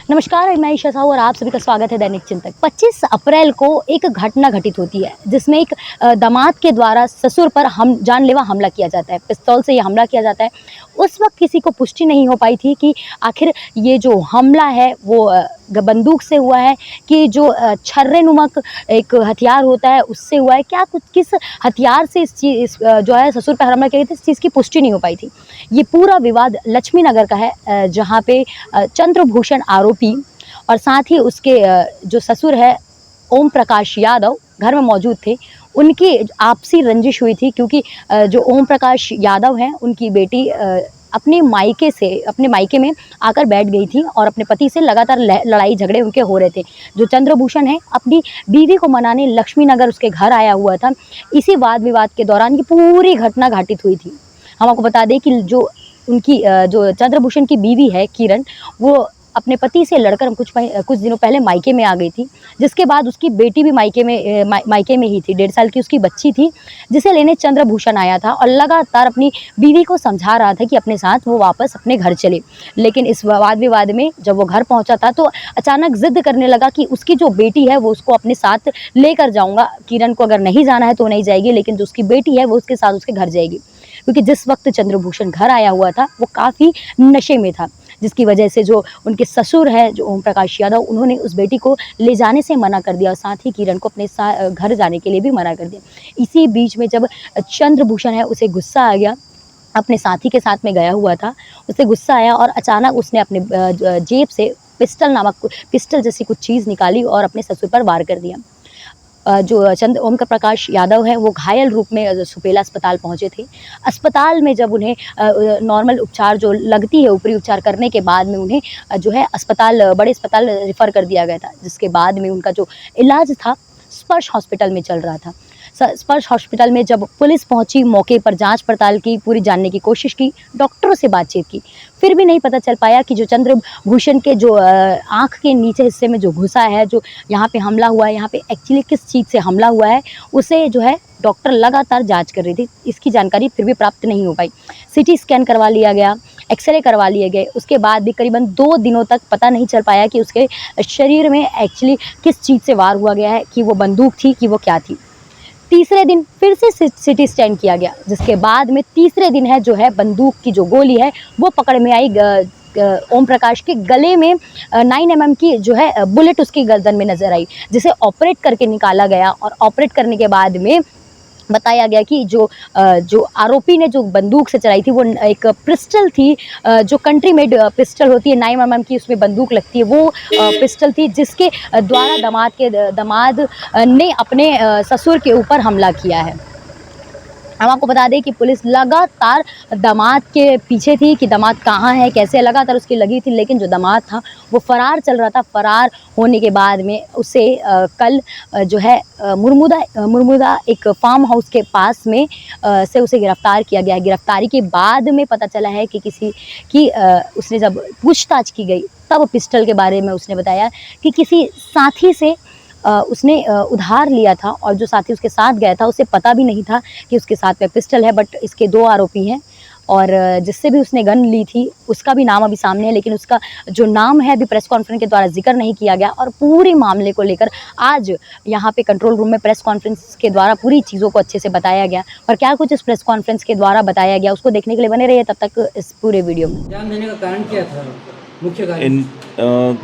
नमस्कार, मैं ईशा साहू और आप सभी का स्वागत है दैनिक चिंतक। 25 अप्रैल को एक घटना घटित होती है जिसमें एक दामाद के द्वारा ससुर पर जानलेवा हमला किया जाता है। पिस्तौल से ये हमला किया जाता है। उस वक्त किसी को पुष्टि नहीं हो पाई थी कि आखिर ये जो हमला है वो बंदूक से हुआ है कि जो छर्रे नुमक एक हथियार होता है उससे हुआ है, क्या कुछ किस हथियार से इस जो है ससुर पर हमला किया गया था, इस चीज़ की पुष्टि नहीं हो पाई थी। ये पूरा विवाद लक्ष्मी नगर का है, जहाँ पे चंद्रभूषण आरोपी और साथ ही उसके जो ससुर है ओम प्रकाश यादव घर में मौजूद थे। उनकी आपसी रंजिश हुई थी क्योंकि जो ओम प्रकाश यादव हैं उनकी बेटी अपने मायके में आकर बैठ गई थी और अपने पति से लगातार लड़ाई झगड़े उनके हो रहे थे। जो चंद्रभूषण है अपनी बीवी को मनाने लक्ष्मी नगर उसके घर आया हुआ था। इसी वाद विवाद के दौरान ये पूरी घटना घटित हुई थी। हम आपको बता दें कि जो चंद्रभूषण की बीवी है किरण, वो अपने पति से लड़कर कुछ दिनों पहले मायके में आ गई थी, जिसके बाद उसकी बेटी भी मायके में ही थी। 1.5 साल की उसकी बच्ची थी जिसे लेने चंद्रभूषण आया था और लगातार अपनी बीवी को समझा रहा था कि अपने साथ वो वापस अपने घर चले। लेकिन इस वाद विवाद में जब वो घर पहुंचा था तो अचानक जिद करने लगा कि उसकी जो बेटी है वो उसको अपने साथ लेकर जाऊँगा। किरण को अगर नहीं जाना है तो नहीं जाएगी, लेकिन जो उसकी बेटी है वो उसके साथ उसके घर जाएगी, क्योंकि जिस वक्त चंद्रभूषण घर आया हुआ था वो काफ़ी नशे में था, जिसकी वजह से जो उनके ससुर है जो ओम प्रकाश यादव, उन्होंने उस बेटी को ले जाने से मना कर दिया और साथ ही किरण को अपने घर जाने के लिए भी मना कर दिया। इसी बीच में जब चंद्रभूषण है उसे गुस्सा आ गया, अपने साथी के साथ में गया हुआ था, उसे गुस्सा आया और अचानक उसने अपने जेब से पिस्टल जैसी कुछ चीज़ निकाली और अपने ससुर पर वार कर दिया। जो ओम प्रकाश यादव हैं वो घायल रूप में सुपेला अस्पताल पहुंचे थे। अस्पताल में जब उन्हें नॉर्मल उपचार जो लगती है ऊपरी उपचार करने के बाद में उन्हें जो है बड़े अस्पताल रेफ़र कर दिया गया था, जिसके बाद में उनका जो इलाज था स्पर्श हॉस्पिटल में चल रहा था। स्पर्श हॉस्पिटल में जब पुलिस पहुंची, मौके पर जांच पड़ताल की, पूरी जानने की कोशिश की, डॉक्टरों से बातचीत की, फिर भी नहीं पता चल पाया कि जो चंद्रभूषण के जो आँख के नीचे हिस्से में जो घुसा है, जो यहाँ पे हमला हुआ है, यहाँ पे एक्चुअली किस चीज़ से हमला हुआ है, उसे जो है डॉक्टर लगातार जांच कर रही थी। इसकी जानकारी फिर भी प्राप्त नहीं हो पाई। CT स्कैन करवा लिया गया, एक्सरे करवा लिए गए, उसके बाद भी करीबन 2 दिनों तक पता नहीं चल पाया कि उसके शरीर में एक्चुअली किस चीज़ से वार हुआ गया है, कि वो बंदूक थी कि वो क्या थी। तीसरे दिन फिर से CT स्कैन किया गया, जिसके बाद में तीसरे दिन है जो है बंदूक की जो गोली है वो पकड़ में आई। ओम प्रकाश के गले में 9 mm की जो है बुलेट उसकी गर्दन में नज़र आई, जिसे ऑपरेट करके निकाला गया और ऑपरेट करने के बाद में बताया गया कि जो आरोपी ने जो बंदूक से चलाई थी वो एक पिस्टल थी, जो कंट्री मेड पिस्टल होती है, 9 mm की उसमें बंदूक लगती है, वो पिस्टल थी जिसके द्वारा दामाद ने अपने ससुर के ऊपर हमला किया है। हम आपको बता दें कि पुलिस लगातार दामाद के पीछे थी कि दामाद कहाँ है, कैसे, लगातार उसकी लगी थी, लेकिन जो दामाद था वो फ़रार चल रहा था। फ़रार होने के बाद में उसे कल जो है मुरमुदा एक फार्म हाउस के पास में से उसे गिरफ़्तार किया गया। गिरफ़्तारी के बाद में पता चला है कि उसने जब पूछताछ की गई तब पिस्टल के बारे में उसने बताया कि किसी साथी से उसने उधार लिया था और जो साथी उसके साथ गया था उसे पता भी नहीं था कि उसके साथ में पिस्टल है। बट इसके 2 आरोपी हैं और जिससे भी उसने गन ली थी उसका भी नाम अभी सामने है, लेकिन उसका जो नाम है अभी प्रेस कॉन्फ्रेंस के द्वारा जिक्र नहीं किया गया। और पूरे मामले को लेकर आज यहाँ पे कंट्रोल रूम में प्रेस कॉन्फ्रेंस के द्वारा पूरी चीज़ों को अच्छे से बताया गया। और क्या कुछ इस प्रेस कॉन्फ्रेंस के द्वारा बताया गया उसको देखने के लिए बने रहिए तब तक इस पूरे वीडियो में। जान देने का कारण क्या था? मुख्य कारण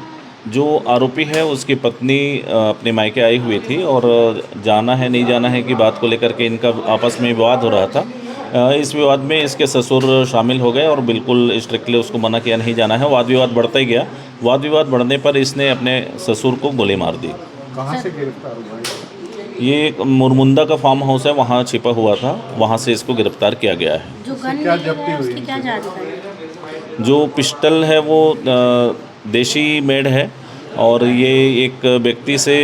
जो आरोपी है उसकी पत्नी अपने मायके आई हुई थी और जाना है नहीं जाना है की बात को लेकर के इनका आपस में विवाद हो रहा था। इस विवाद में इसके ससुर शामिल हो गए और बिल्कुल स्ट्रिक्टली उसको मना किया नहीं जाना है। वाद विवाद बढ़ता ही गया। वाद विवाद बढ़ने पर इसने अपने ससुर को गोली मार दी। कहाँ से गिरफ्तार हुआ? ये एक मुरमुंदा का फार्म हाउस है, वहाँ छिपा हुआ था, वहाँ से इसको गिरफ्तार किया गया है। जो क्या जब्ती हुई? जो पिस्टल है वो देशी मेड है और ये एक व्यक्ति से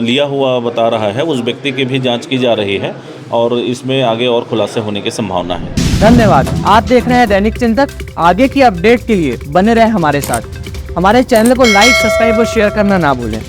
लिया हुआ बता रहा है। उस व्यक्ति की भी जांच की जा रही है और इसमें आगे और खुलासे होने की संभावना है। धन्यवाद। आप देख रहे हैं दैनिक चिंतक। आगे की अपडेट के लिए बने रहें हमारे साथ। हमारे चैनल को लाइक, सब्सक्राइब और शेयर करना ना भूलें।